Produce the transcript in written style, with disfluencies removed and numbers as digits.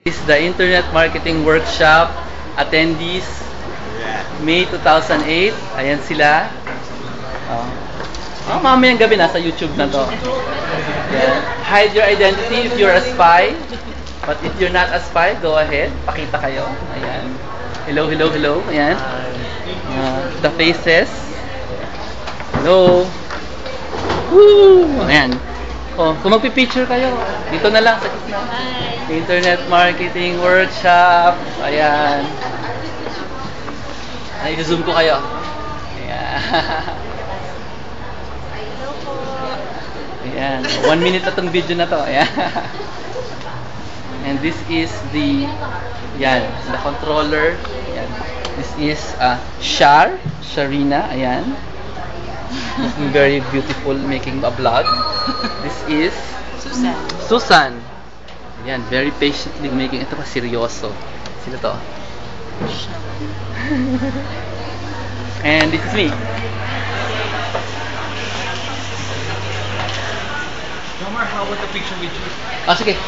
Is the Internet Marketing Workshop attendees May 2008. Ayan sila. Mamayang gabi na sa YouTube na to. Ayan. Hide your identity if you're a spy. But if you're not a spy, go ahead. Pakita kayo. Ayan. Hello, hello, hello. Ayan. The faces. Hello. Woo! Ayan. Kung magpipicture kayo, dito na lang sa gitna. Internet Marketing Workshop. Ayan. I-zoom ko kayo. Ayan. Ayan. 1 minute na tong video na to. Ayan. And this is the the controller. Ayan. This is Sharina. Ayan. Very beautiful making a vlog. This is Susan. Ayan, very patiently making. Ito pa seryoso. Sino to? And this is me. Omar, how about the picture with you? Sige.